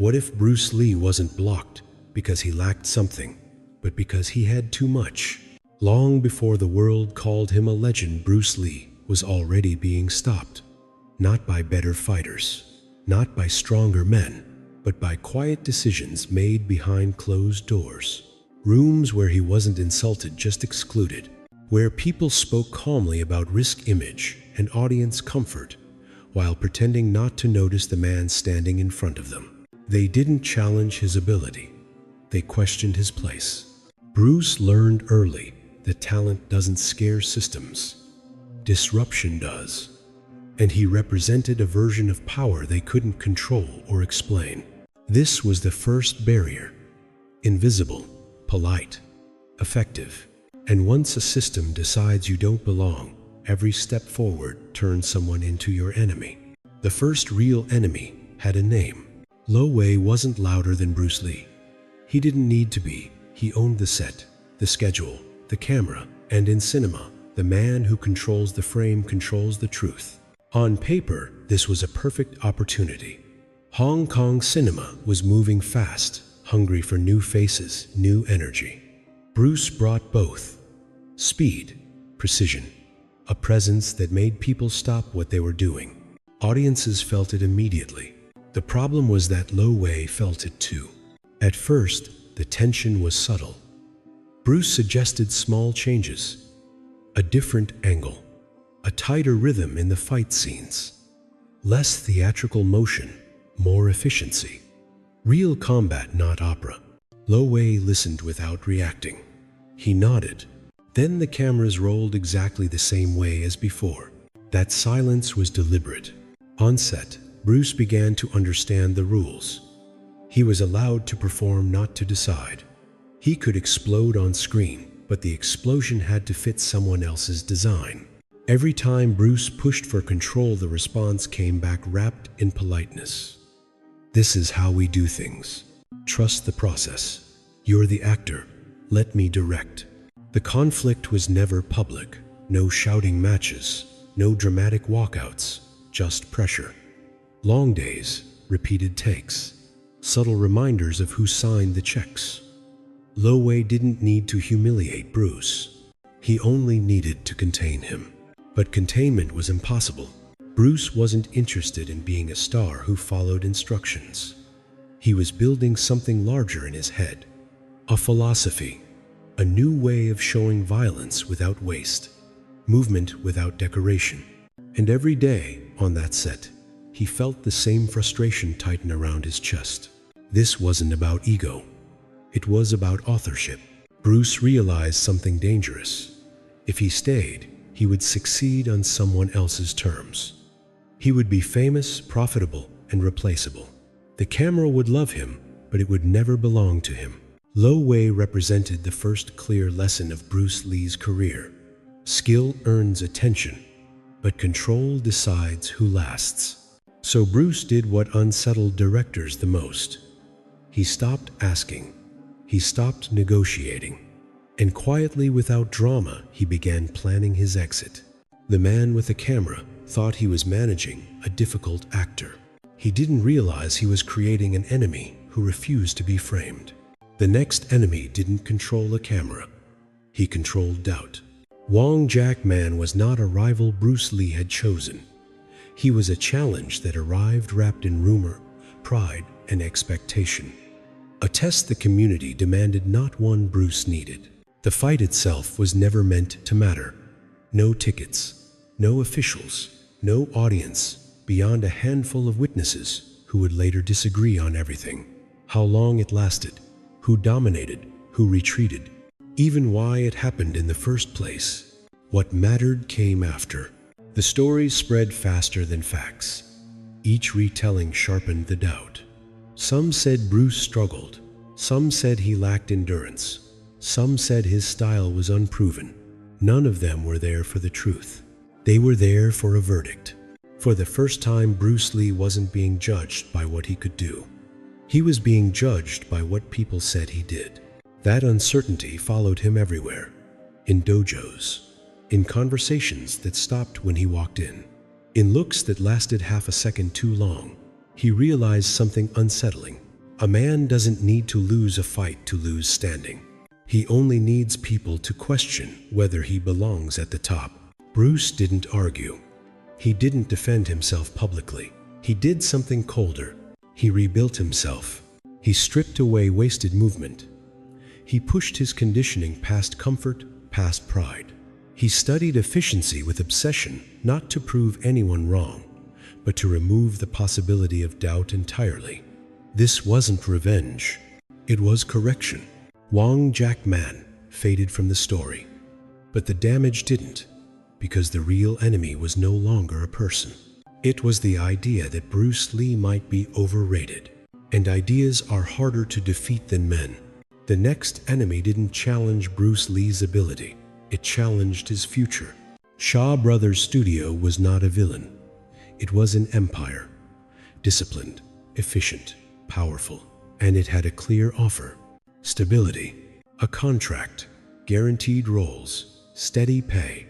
What if Bruce Lee wasn't blocked because he lacked something, but because he had too much? Long before the world called him a legend, Bruce Lee was already being stopped. Not by better fighters, not by stronger men, but by quiet decisions made behind closed doors. Rooms where he wasn't insulted, just excluded. Where people spoke calmly about risk, image, and audience comfort, while pretending not to notice the man standing in front of them. They didn't challenge his ability. They questioned his place. Bruce learned early that talent doesn't scare systems. Disruption does. And he represented a version of power they couldn't control or explain. This was the first barrier. Invisible, polite, effective. And once a system decides you don't belong, every step forward turns someone into your enemy. The first real enemy had a name. Lo Wei wasn't louder than Bruce Lee. He didn't need to be. He owned the set, the schedule, the camera, and in cinema, the man who controls the frame controls the truth. On paper, this was a perfect opportunity. Hong Kong cinema was moving fast, hungry for new faces, new energy. Bruce brought both. Speed, precision, a presence that made people stop what they were doing. Audiences felt it immediately. The problem was that Lo Wei felt it too. At first, the tension was subtle. Bruce suggested small changes, a different angle, a tighter rhythm in the fight scenes, less theatrical motion, more efficiency. Real combat, not opera. Lo Wei listened without reacting. He nodded. Then the cameras rolled exactly the same way as before. That silence was deliberate. On set, Bruce began to understand the rules. He was allowed to perform, not to decide. He could explode on screen, but the explosion had to fit someone else's design. Every time Bruce pushed for control, the response came back wrapped in politeness. This is how we do things. Trust the process. You're the actor. Let me direct. The conflict was never public. No shouting matches, no dramatic walkouts, just pressure. Long days, repeated takes, subtle reminders of who signed the checks. Lo Wei didn't need to humiliate Bruce. He only needed to contain him. But containment was impossible. Bruce wasn't interested in being a star who followed instructions. He was building something larger in his head. A philosophy. A new way of showing violence without waste. Movement without decoration. And every day, on that set, he felt the same frustration tighten around his chest. This wasn't about ego. It was about authorship. Bruce realized something dangerous. If he stayed, he would succeed on someone else's terms. He would be famous, profitable, and replaceable. The camera would love him, but it would never belong to him. Lo Wei represented the first clear lesson of Bruce Lee's career. Skill earns attention, but control decides who lasts. So Bruce did what unsettled directors the most. He stopped asking. He stopped negotiating. And quietly, without drama, he began planning his exit. The man with the camera thought he was managing a difficult actor. He didn't realize he was creating an enemy who refused to be framed. The next enemy didn't control a camera. He controlled doubt. Wong Jack Man was not a rival Bruce Lee had chosen. He was a challenge that arrived wrapped in rumor, pride, and expectation. A test the community demanded, not one Bruce needed. The fight itself was never meant to matter. No tickets, no officials, no audience, beyond a handful of witnesses who would later disagree on everything. How long it lasted, who dominated, who retreated, even why it happened in the first place. What mattered came after. The stories spread faster than facts. Each retelling sharpened the doubt. Some said Bruce struggled. Some said he lacked endurance. Some said his style was unproven. None of them were there for the truth. They were there for a verdict. For the first time, Bruce Lee wasn't being judged by what he could do. He was being judged by what people said he did. That uncertainty followed him everywhere. In dojos. In conversations that stopped when he walked in looks that lasted half a second too long. He realized something unsettling. A man doesn't need to lose a fight to lose standing. He only needs people to question whether he belongs at the top. Bruce didn't argue. He didn't defend himself publicly. He did something colder. He rebuilt himself. He stripped away wasted movement. He pushed his conditioning past comfort, past pride. He studied efficiency with obsession, not to prove anyone wrong, but to remove the possibility of doubt entirely. This wasn't revenge. It was correction. Wong Jack Man faded from the story. But the damage didn't, because the real enemy was no longer a person. It was the idea that Bruce Lee might be overrated. And ideas are harder to defeat than men. The next enemy didn't challenge Bruce Lee's ability. It challenged his future. Shaw Brothers Studio was not a villain. It was an empire. Disciplined, efficient, powerful. And it had a clear offer. Stability. A contract. Guaranteed roles. Steady pay.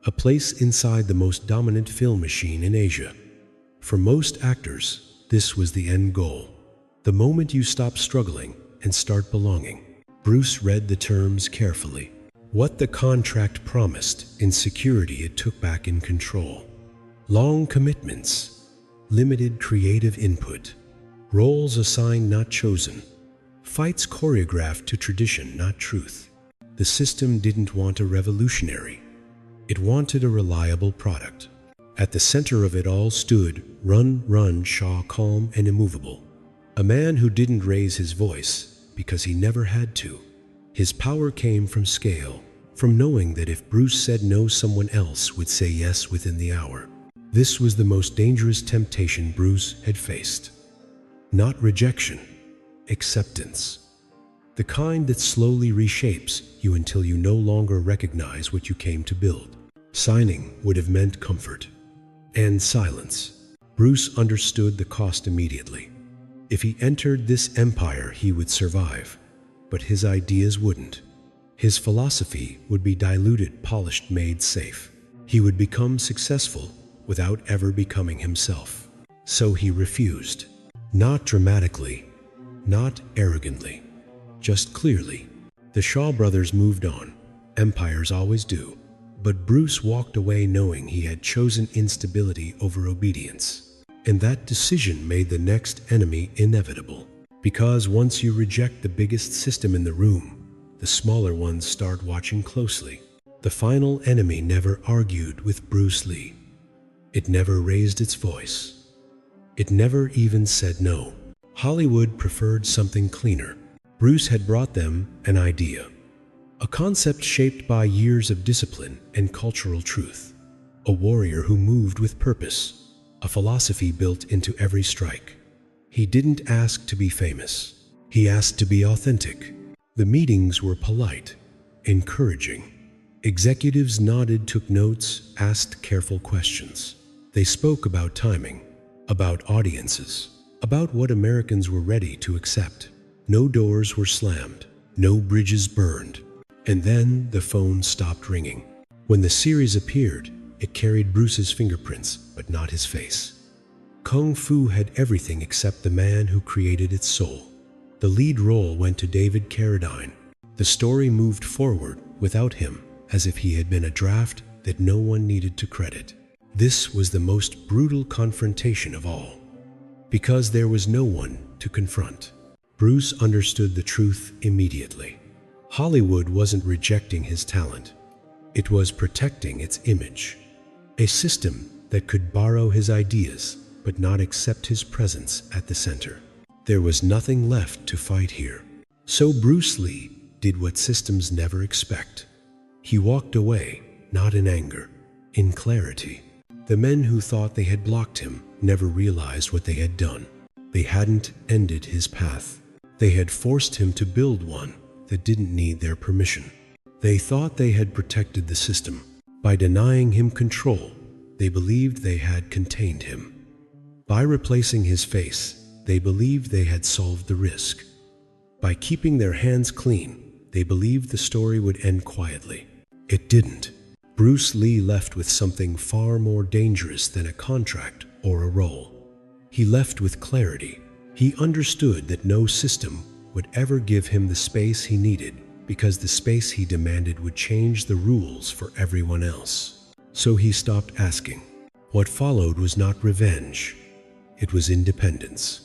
A place inside the most dominant film machine in Asia. For most actors, this was the end goal. The moment you stop struggling and start belonging. Bruce read the terms carefully. What the contract promised in security, it took back in control. Long commitments, limited creative input, roles assigned not chosen, fights choreographed to tradition not truth. The system didn't want a revolutionary. It wanted a reliable product. At the center of it all stood Run Shaw, calm and immovable. A man who didn't raise his voice because he never had to. His power came from scale, from knowing that if Bruce said no, someone else would say yes within the hour. This was the most dangerous temptation Bruce had faced. Not rejection, acceptance. The kind that slowly reshapes you until you no longer recognize what you came to build. Signing would have meant comfort and silence. Bruce understood the cost immediately. If he entered this empire, he would survive, but his ideas wouldn't. His philosophy would be diluted, polished, made safe. He would become successful without ever becoming himself. So he refused. Not dramatically, not arrogantly, just clearly. The Shaw brothers moved on. Empires always do. But Bruce walked away knowing he had chosen instability over obedience. And that decision made the next enemy inevitable. Because once you reject the biggest system in the room, the smaller ones start watching closely. The final enemy never argued with Bruce Lee. It never raised its voice. It never even said no. Hollywood preferred something cleaner. Bruce had brought them an idea. A concept shaped by years of discipline and cultural truth. A warrior who moved with purpose. A philosophy built into every strike. He didn't ask to be famous. He asked to be authentic. The meetings were polite, encouraging. Executives nodded, took notes, asked careful questions. They spoke about timing, about audiences, about what Americans were ready to accept. No doors were slammed, no bridges burned. And then the phone stopped ringing. When the series appeared, it carried Bruce's fingerprints, but not his face. Kung Fu had everything except the man who created its soul. The lead role went to David Carradine. The story moved forward without him, as if he had been a draft that no one needed to credit. This was the most brutal confrontation of all, because there was no one to confront. Bruce understood the truth immediately. Hollywood wasn't rejecting his talent. It was protecting its image. A system that could borrow his ideas, but not accept his presence at the center. There was nothing left to fight here. So Bruce Lee did what systems never expect. He walked away, not in anger, in clarity. The men who thought they had blocked him never realized what they had done. They hadn't ended his path. They had forced him to build one that didn't need their permission. They thought they had protected the system. By denying him control, they believed they had contained him. By replacing his face, they believed they had solved the risk. By keeping their hands clean, they believed the story would end quietly. It didn't. Bruce Lee left with something far more dangerous than a contract or a role. He left with clarity, He understood that no system would ever give him the space he needed, because the space he demanded would change the rules for everyone else. So he stopped asking. What followed was not revenge, it was independence.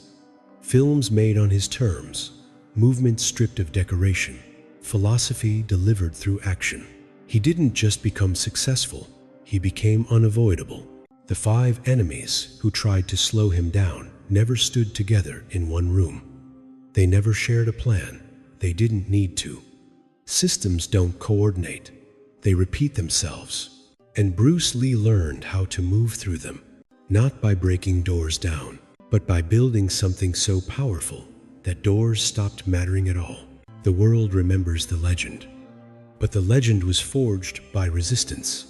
Films made on his terms, movement stripped of decoration, philosophy delivered through action. He didn't just become successful, he became unavoidable. The 5 enemies who tried to slow him down never stood together in one room. They never shared a plan. They didn't need to. Systems don't coordinate. They repeat themselves. And Bruce Lee learned how to move through them, not by breaking doors down, but by building something so powerful that doors stopped mattering at all. The world remembers the legend, but the legend was forged by resistance.